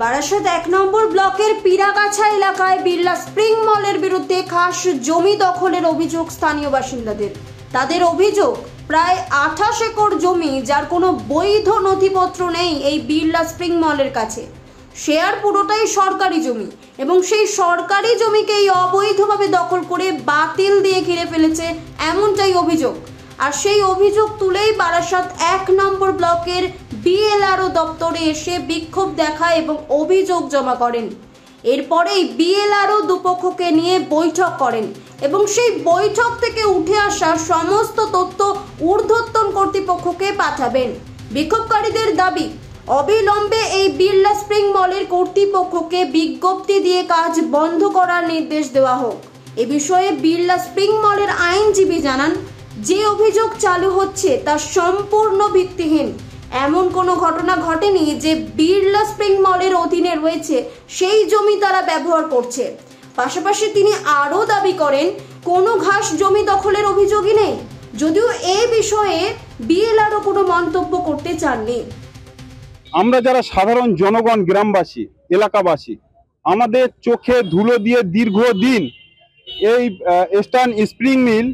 বারাসাত ১ নম্বর ব্লকের পিরাগাছা এলাকায় বিড়লা স্প্রিং মলের বিরুদ্ধে খাস জমি দখলের অভিযোগ স্থানীয় বাসিন্দাদের। তাদের অভিযোগ, প্রায় ২৮ একর জমি যার কোনো বৈধ নথিপত্র নেই এই বিড়লা স্প্রিং মলের কাছে। শেয়ার পুরোটাই সরকারি জমি এবং সেই সরকারি জমিকেই অবৈধভাবে দখল করে বাতিল দিয়ে ঘিরে ফেলেছে, এমনটাই অভিযোগ। আর সেই অভিযোগ তুলেই বারাসাত ১ নম্বর ব্লকের বিএলআরও দপ্তরে এসে বিক্ষোভ দেখায় এবং অভিযোগ জমা করেন। এরপরেই বিএলআরও দুপক্ষকে নিয়ে বৈঠক করেন এবং সেই বৈঠক থেকে উঠে আসা সমস্ত তথ্য ঊর্ধ্বতন কর্তৃপক্ষকে পাঠাবেন। বিক্ষোভকারীদের দাবি, অবিলম্বে এই বিড়লা স্প্রিং মলের কর্তৃপক্ষকে বিজ্ঞপ্তি দিয়ে কাজ বন্ধ করার নির্দেশ দেওয়া হোক। এ বিষয়ে বিড়লা স্প্রিং মলের আইনজীবী জানান, যে অভিযোগ চালু হচ্ছে তা সম্পূর্ণ ভিত্তিহীন। এমন কোনো ঘটনা ঘটেনি যে বিড়লা স্প্রিং মলের অধীনে রয়েছে সেই জমি তারা ব্যবহার করছে। পাশাপাশি তিনি আরও দাবি করেন, কোনো ঘাস জমি দখলের অভিযোগই নেই, যদিও এই বিষয়ে বিএলআরও কোনো মন্তব্য করতে চাননি। আমরা যারা সাধারণ জনগণ, গ্রামবাসী, এলাকাবাসী, আমাদের চোখে ধুলো দিয়ে দীর্ঘদিন এই ইস্টার্ন স্প্রিং মিল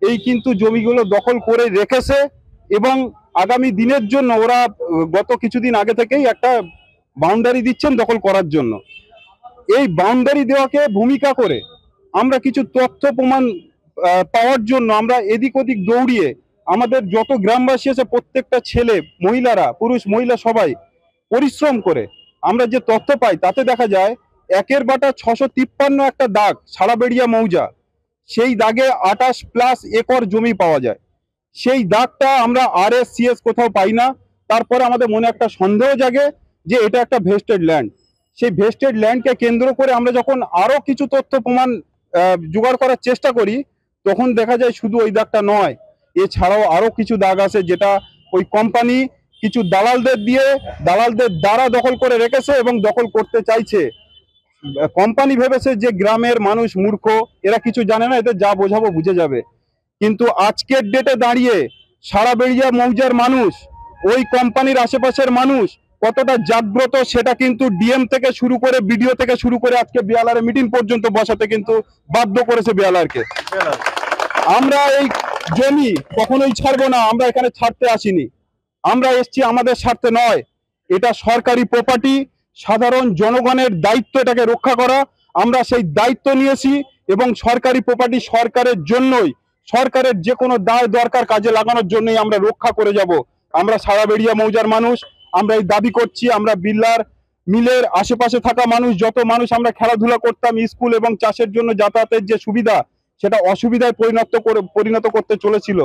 এই কিন্তু জমিগুলো দখল করে রেখেছে এবং আগামী দিনের জন্য ওরা গত কিছুদিন আগে থেকেই একটা বাউন্ডারি দিচ্ছেন দখল করার জন্য। এই বাউন্ডারি দেওয়াকে ভূমিকা করে আমরা কিছু তথ্য প্রমাণ পাওয়ার জন্য আমরা এদিক ওদিক দৌড়িয়ে আমাদের যত গ্রামবাসী আছে প্রত্যেকটা ছেলে, মহিলারা, পুরুষ মহিলা সবাই পরিশ্রম করে আমরা যে তথ্য পাই তাতে দেখা যায় 1/বাটা 653 একটা দাগ ছাড়াবেড়িয়া মৌজা, সেই দাগে 28+ একর জমি পাওয়া যায়। সেই দাগটা আমরা RSCS কোথাও পাই না। তারপরে আমাদের মনে একটা সন্দেহ জাগে যে এটা একটা ভেস্টেড ল্যান্ড। সেই ভেস্টেড ল্যান্ডকে কেন্দ্র করে আমরা যখন আরো কিছু তথ্য প্রমাণ জোগাড় করার চেষ্টা করি তখন দেখা যায় শুধু ওই দাগটা নয়, এছাড়াও আরো কিছু দাগ আছে যেটা ওই কোম্পানি কিছু দালালদের দ্বারা দখল করে রেখেছে এবং দখল করতে চাইছে। কোম্পানি ভেবেছে যে গ্রামের মানুষ মূর্খ, এরা কিছু জানে না, এদের যা বোঝাবো বুঝে যাবে। কিন্তু আজকের ডেটে দাঁড়িয়ে সারাবেড়িয়া মৌজার মানুষ, ওই কোম্পানির আশেপাশের মানুষ কতটা জাগ্রত সেটা কিন্তু ডিএম থেকে শুরু করে বিডিও থেকে শুরু করে আজকে বিএলআর মিটিং পর্যন্ত বসাতে কিন্তু বাধ্য করেছে বিএলআরকে। আমরা এই জমি কখনোই ছাড়বো না, আমরা এখানে ছাড়তে আসিনি, আমরা এসছি আমাদের স্বার্থে নয়। এটা সরকারি প্রপার্টি, সাধারণ জনগণের দায়িত্ব এটাকে রক্ষা করা। আমরা সেই দায়িত্ব নিয়েছি এবং সরকারি প্রপার্টি সরকারের জন্যই, সরকারের যে কোনো দায় দরকার কাজে লাগানোর জন্যই আমরা রক্ষা করে যাব। আমরা সারাবেড়িয়া মৌজার মানুষ, আমরা এই দাবি করছি। আমরা বিড়লার মিলের আশেপাশে থাকা মানুষ, যত মানুষ আমরা খেলাধুলা করতাম, স্কুল এবং চাষের জন্য যাতায়াতের যে সুবিধা সেটা অসুবিধায় পরিণত করতে চলেছিল,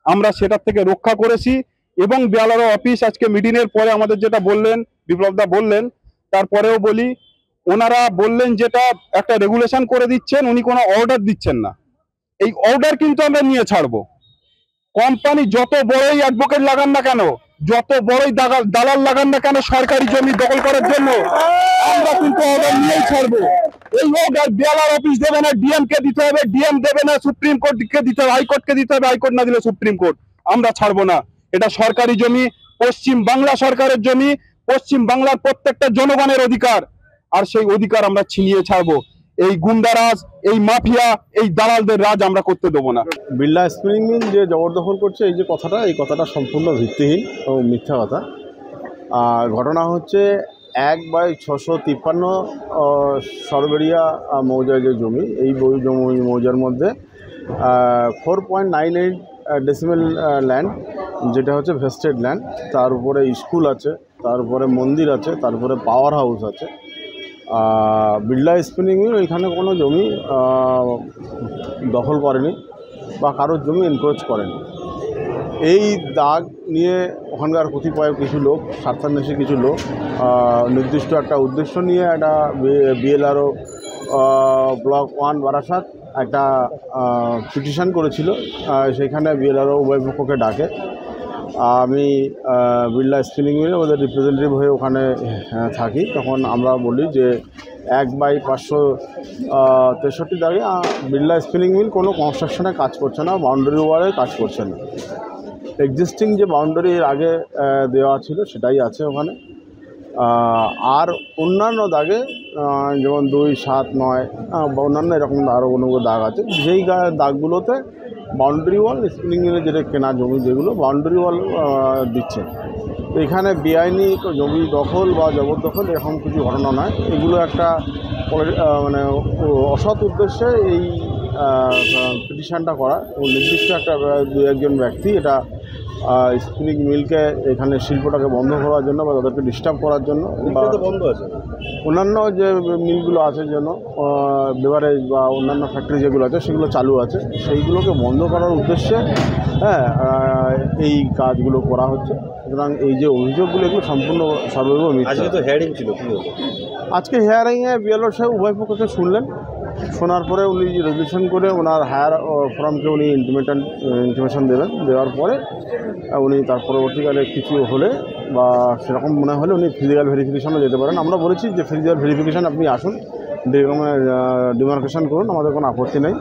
আমরা সেটার থেকে রক্ষা করেছি। এবং বিএলআরও অফিস আজকে মিটিংয়ের পরে আমাদের যেটা বললেন, বিপ্লবদা বললেন, তারপরেও বলি, ওনারা বললেন যেটা একটা রেগুলেশন করে দিচ্ছেন, উনি কোনো অর্ডার দিচ্ছেন না। এই অর্ডার কিন্তু আমরা নিয়ে ছাড়বো। কোম্পানি যত বড়ই অ্যাডভোকেট লাগান না কেন, যত বড়ই দালাল লাগান না কেন সরকারি জমি দখল করার জন্য, আমরা কিন্তু অর্ডার নিয়েই ছাড়বো। এই অর্ডার বিএলআর অফিস দেবে না, ডিএম কে দিতে হবে, ডিএম দেবে না সুপ্রিম কোর্টকে দিতে হবে, হাইকোর্টকে দিতে হবে, হাইকোর্ট না দিলে সুপ্রিম কোর্ট। আমরা ছাড়বো না। এটা সরকারি জমি, পশ্চিম বাংলা সরকারের জমি, পশ্চিম বাংলার প্রত্যেকটা জনগণের অধিকার, আর সেই অধিকার আমরা ছিনিয়ে ছাড়বো। এই গুন্ডারাজ, এই মাফিয়া, এই দালালদের রাজ আমরা করতে দেবো না। বিড়লা স্প্রিং মিল যে জবরদখল করছে এই কথাটা সম্পূর্ণ ভিত্তিহীন ও মিথ্যা কথা। আর ঘটনা হচ্ছে 1/653 সরবেরিয়া মৌজার যে জমি, এই মৌজার মধ্যে 4.98 ডেসিমেল ল্যান্ড, যেটা হচ্ছে ভেস্টেড ল্যান্ড। তার উপরে স্কুল আছে, তার উপরে মন্দির আছে, তারপরে পাওয়ার হাউস আছে। বিড়লা স্পিনিং মিল ওইখানে কোনো জমি দখল করেনি বা কারোর জমি এনক্রোচ করেনি। এই দাগ নিয়ে ওখানকার কতিপয় কিছু লোক, স্বার্থান্বেষী কিছু লোক নির্দিষ্ট একটা উদ্দেশ্য নিয়ে একটা বিএলআরও ব্লক 1 বারাসাত একটা পিটিশন করেছিল। সেখানে বিএলআরও উভয় পক্ষকে ডাকে। আমি বিড়লা স্পিনিং মিলে ওদের রিপ্রেজেন্টেটিভ হয়ে ওখানে থাকি। তখন আমরা বলি যে 1/563 দাগে বিড়লা স্পিনিং মিল কোনো কনস্ট্রাকশনে কাজ করছে না, বাউন্ডারি ওয়ারে কাজ করছে না। এক্সিস্টিং যে বাউন্ডারি এর আগে দেওয়া ছিল সেটাই আছে ওখানে। আর অন্যান্য দাগে যেমন 2, 7, 9 বা অন্যান্য এরকম আরও অনেকগুলো দাগ আছে, যেই দাগগুলোতে বাউন্ডারি ওয়াল স্পিনিং মিলে যেটা কেনা জমি যেগুলো বাউন্ডারি ওয়াল দিচ্ছে। তো এখানে বেআইনি জমি দখল বা জবরদখল এরকম কিছু ঘটনা নয়, এগুলো একটা মানে অসৎ উদ্দেশ্যে এই পিটিশনটা করা এবং নির্দিষ্ট একটা 2-1 ব্যক্তি এটা স্পিনিং মিলকে এখানে শিল্পটাকে বন্ধ করার জন্য বা তাদেরকে ডিস্টার্ব করার জন্য বা বন্ধ আছে, অন্যান্য যে মিলগুলো আছে যেন বেভারেজ বা অন্যান্য ফ্যাক্টরি যেগুলো আছে সেগুলো চালু আছে সেইগুলোকে বন্ধ করার উদ্দেশ্যে এই কাজগুলো করা হচ্ছে। সুতরাং এই যে অভিযোগগুলো এগুলো সম্পূর্ণ সর্বৈব মিথ্যা। আজকে তো হেয়ারিং ছিল, কি হলো? আজকে হিয়ারিংয়ে বিএলও সাহেব উভয় পক্ষকে শুনলেন, শোনার পরে উনি রেজলিউশন করে ওনার হায়ার ফর্মকে উনি ইন্টিমেশন দেবেন, দেওয়ার পরে উনি তার পরবর্তীকালে কিছু হলে বা সেরকম মনে হলে উনি ফিজিক্যাল ভেরিফিকেশনে যেতে পারেন। আমরা বলেছি যে ফিজিক্যাল ভেরিফিকেশান আপনি আসুন, ডিমার্কেশন করুন, আমাদের কোনো আপত্তি নেই।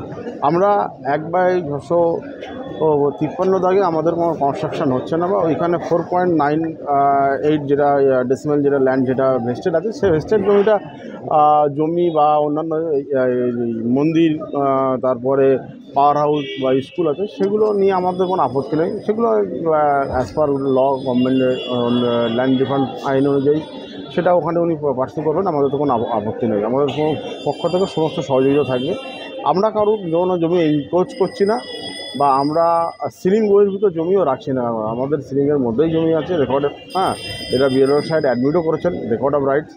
আমরা 1/653 দাগে আমাদের কোনো কনস্ট্রাকশন হচ্ছে না বা ওইখানে 4.98 যেটা ডেসিমেল যেটা ল্যান্ড যেটা ভেস্টেড আছে সেই ভেস্টেড জমি বা অন্যান্য মন্দির তারপরে পাওয়ার হাউস বা স্কুল আছে সেগুলো নিয়ে আমাদের কোনো আপত্তি নেই। সেগুলো অ্যাজ পার ল গভর্নমেন্টের ল্যান্ড ডিফান্ড আইন অনুযায়ী সেটা ওখানে উনি পার্সু করবেন, আমাদের তো কোনো আপত্তি নেই। আমাদের পক্ষ থেকে সমস্ত সহযোগিতা থাকবে। আমরা কারোর কোনো জমি এনক্রোচ করছি না বা আমরা সিলিং বহির্ভূত জমিও রাখছি না, আমাদের সিলিংয়ের মধ্যেই জমি আছে রেকর্ডে। এটা বিএলও সাইড অ্যাডমিটও করেছেন, রেকর্ড অফ রাইটস,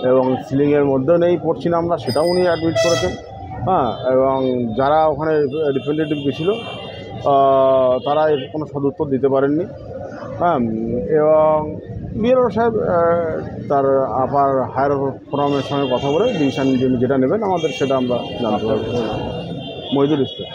এবং সিলিংয়ের মধ্যেও নেই পড়ছি না আমরা, সেটাও উনি অ্যাডমিট করেছেন। এবং যারা ওখানে রিপ্রেজেন্টেটিভ গেছিল তারা এর কোনো সদুত্তর দিতে পারেননি। এবং বিএলও সাহেব তার আপার হায়ার ফোরামের সঙ্গে কথা বলে ডিসিশন যেটা নেবেন আমাদের সেটা আমরা জানতে পারবো। মহিদুল ইসলাম।